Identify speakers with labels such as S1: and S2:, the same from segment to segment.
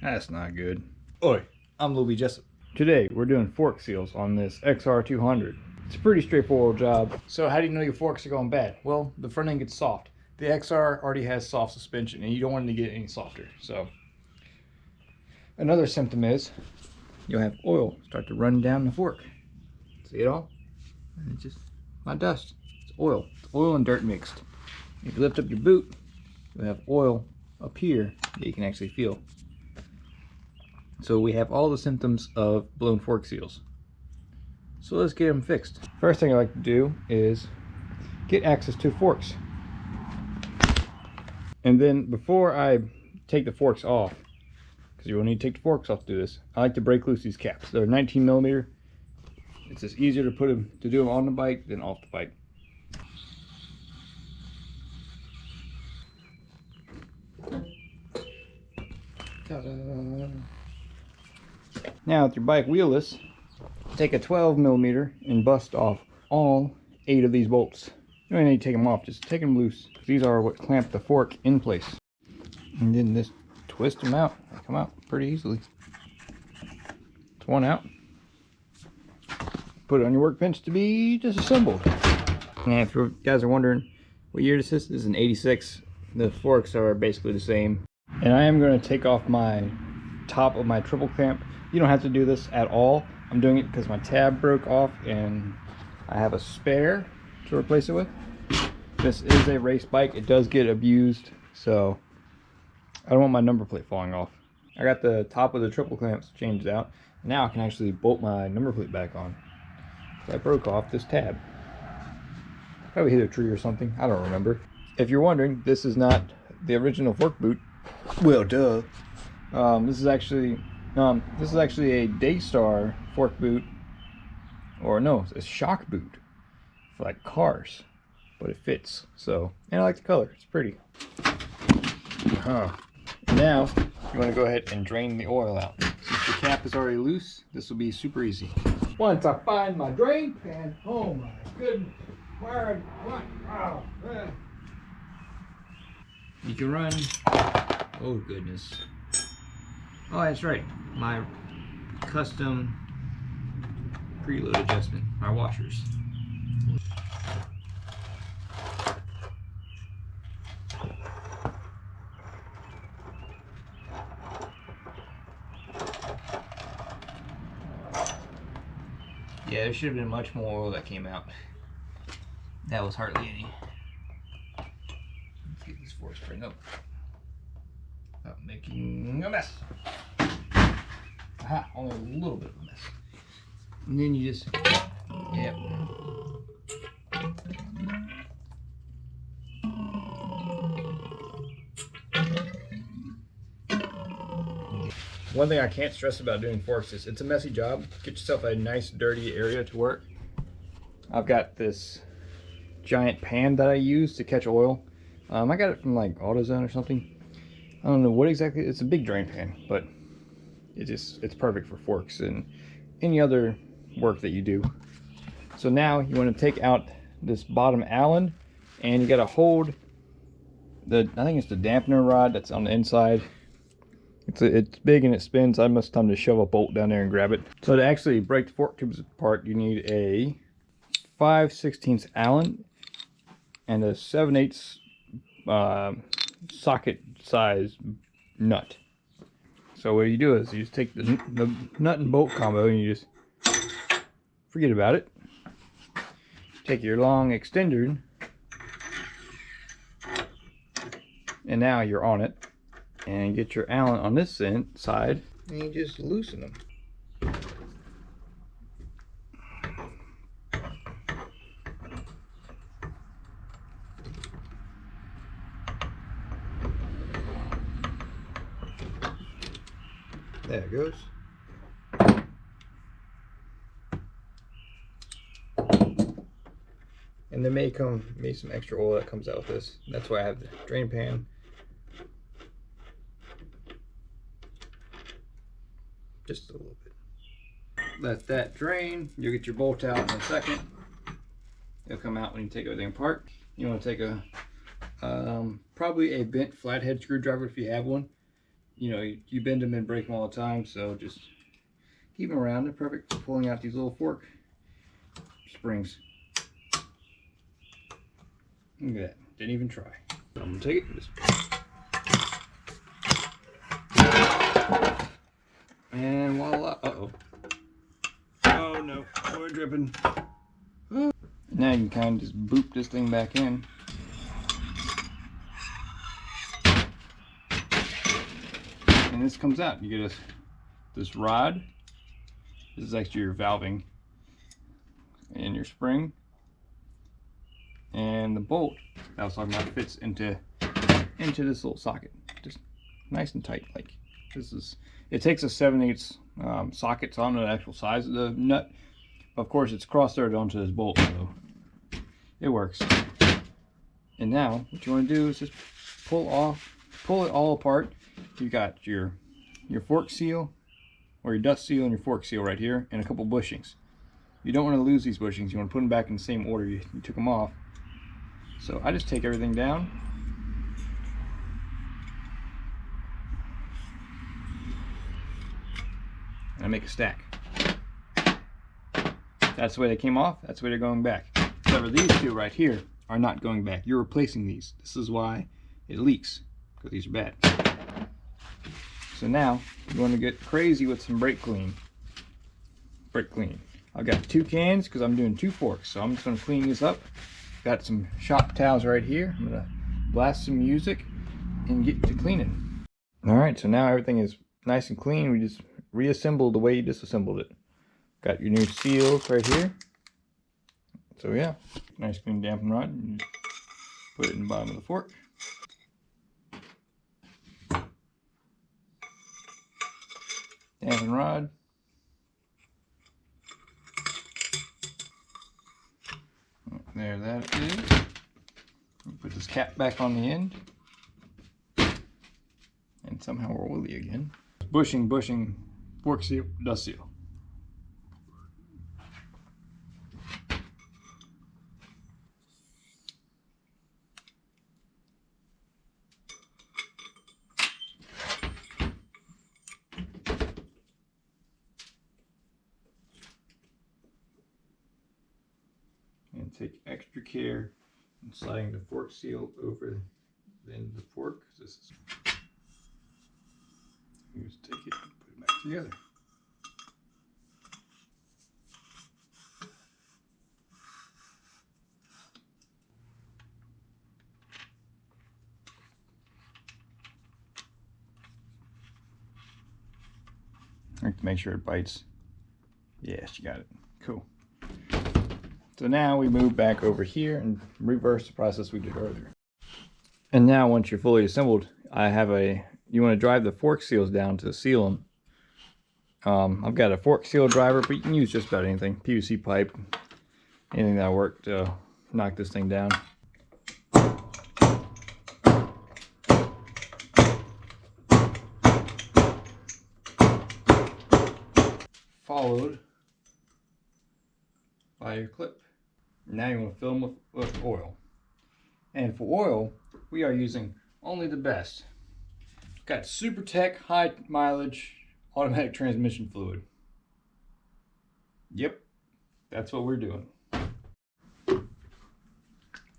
S1: That's not good. Oi, I'm Louie Jessup. Today we're doing fork seals on this XR200. It's a pretty straightforward job. So how do you know your forks are going bad? Well, the front end gets soft. The XR already has soft suspension and you don't want it to get any softer. So another symptom is you'll have oil start to run down the fork. See it all? And it's just not dust. It's oil. It's oil and dirt mixed. If you lift up your boot, you'll have oil up here that you can actually feel. So we have all the symptoms of blown fork seals. So let's get them fixed. First thing I like to do is get access to forks. And then before I take the forks off, because you will need to take the forks off to do this, I like to break loose these caps. They're 19mm. It's just easier to do them on the bike than off the bike. Ta-da. Now with your bike wheelless, take a 12mm and bust off all 8 of these bolts. You don't need to take them off, just take them loose. These are what clamp the fork in place. And then just twist them out. They come out pretty easily. It's one out. Put it on your workbench to be disassembled. And if you guys are wondering what year this is an 86. The forks are basically the same. And I am going to take off my top of my triple clamp. You don't have to do this at all. I'm doing it because my tab broke off and I have a spare to replace it with. This is a race bike. It does get abused, so I don't want my number plate falling off. I got the top of the triple clamps changed out. Now I can actually bolt my number plate back on. So I broke off this tab. Probably hit a tree or something. I don't remember. If you're wondering, this is not the original fork boot. Well, duh. This is actually a Daystar fork boot, or no, it's a shock boot for like cars, but it fits. So, and I like the color; it's pretty. Now you want to go ahead and drain the oil out. Since the cap is already loose, this will be super easy. Once I find my drain pan, oh my goodness, where what? Oh, man. You can run. Oh goodness. Oh, that's right. My custom preload adjustment, my washers. Yeah, there should have been much more oil that came out. That was hardly any. Let's get this fork spring up without making a mess. Aha, only a little bit of a mess. And then you just, yep. One thing I can't stress about doing forks is it's a messy job. Get yourself a nice dirty area to work. I've got this giant pan that I use to catch oil. I got it from like AutoZone or something. I don't know what exactly, it's a big drain pan, but it's perfect for forks and any other work that you do. So now you want to take out this bottom Allen, and you got to hold the, I think it's the dampener rod that's on the inside. It's big and it spins. I must have time to shove a bolt down there and grab it. So to actually break the fork tubes apart, you need a 5/16 Allen and a 7/8 socket size nut. So what you do is you just take the nut and bolt combo and you just forget about it. Take your long extender and now you're on it, and get your Allen on this side and you just loosen them. There it goes. And there may be some extra oil that comes out with this. That's why I have the drain pan. Just a little bit. Let that drain. You'll get your bolt out in a second. It'll come out when you take everything apart. You want to take a probably a bent flathead screwdriver if you have one. you know, you bend them and break them all the time, so just keep them around. They're perfect for pulling out these little fork springs. Look at that. Didn't even try. So I'm gonna take it. Just... And voila. Uh-oh. Oh no. We're dripping. Now you can kind of just boop this thing back in. And this comes out. You get this rod. This is actually your valving. And your spring. And the bolt that I was talking about fits into this little socket. Just nice and tight. Like this is, it takes a 7/8 socket, so I don't know the actual size of the nut. Of course, it's cross-threaded onto this bolt, so it works. And now, what you want to do is just pull it all apart. You got your fork seal, or your dust seal and your fork seal right here, and a couple bushings. You don't want to lose these bushings. You want to put them back in the same order you took them off. So I just take everything down. And I make a stack. That's the way they came off, that's the way they're going back. However, these two right here are not going back. You're replacing these. This is why it leaks, because these are bad. So now, you want to get crazy with some brake clean. Brake clean. I've got 2 cans because I'm doing 2 forks, so I'm just going to clean this up. Got some shop towels right here. I'm going to blast some music and get to cleaning. Alright, so now everything is nice and clean. We just reassembled the way you disassembled it. Got your new seals right here. So yeah, nice clean dampen rod. And put it in the bottom of the fork. Dampen rod. There that is. Put this cap back on the end. And somehow we're oily again. Bushing, fork seal, dust seal. And take extra care in sliding the fork seal over the end of the fork. This is, you just take it and put it back together. I have to make sure it bites. Yes, you got it. Cool. So now we move back over here and reverse the process we did earlier. And now once you're fully assembled, you want to drive the fork seals down to seal them. I've got a fork seal driver, but you can use just about anything. PVC pipe, anything that'll work to knock this thing down. Followed by your clip. Now you want to fill them with oil. And for oil, we are using only the best. Got SuperTech high mileage automatic transmission fluid. Yep, that's what we're doing.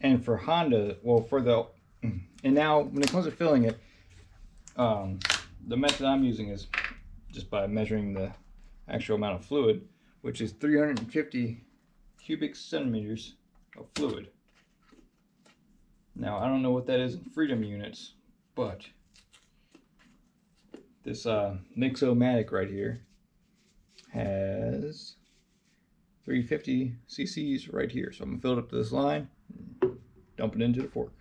S1: And for Honda, and now when it comes to filling it, the method I'm using is just by measuring the actual amount of fluid, which is 350 cubic centimeters of fluid. Now I don't know what that is in freedom units, but this Mix-O-Matic right here has 350 cc's right here. So I'm gonna fill it up to this line, dump it into the fork.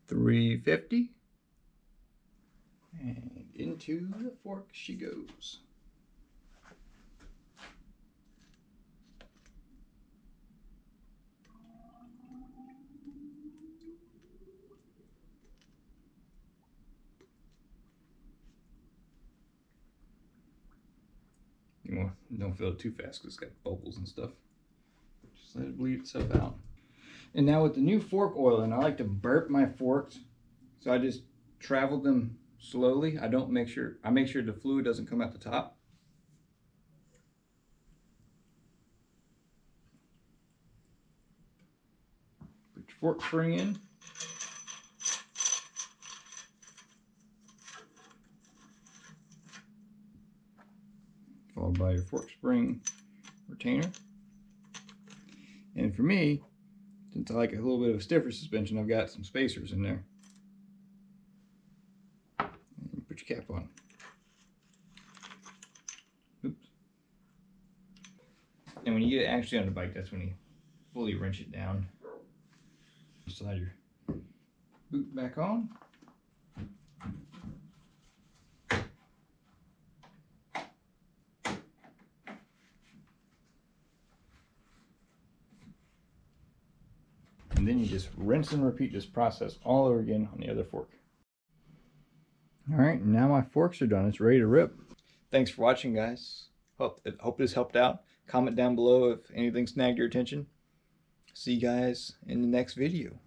S1: $350, and into the fork she goes. You don't fill it too fast because it's got bubbles and stuff. Just let it bleed itself out. And now with the new fork oiling, I like to burp my forks. So I just travel them slowly. I make sure the fluid doesn't come out the top. Put your fork spring in. Followed by your fork spring retainer. And for me, since I like a little bit of a stiffer suspension, I've got some spacers in there. And put your cap on. Oops. And when you get it actually on the bike, that's when you fully wrench it down. Slide your boot back on. And then you just rinse and repeat this process all over again on the other fork. All right, now my forks are done. It's ready to rip. Thanks for watching, guys. Hope this helped out. Comment down below if anything snagged your attention. See you guys in the next video.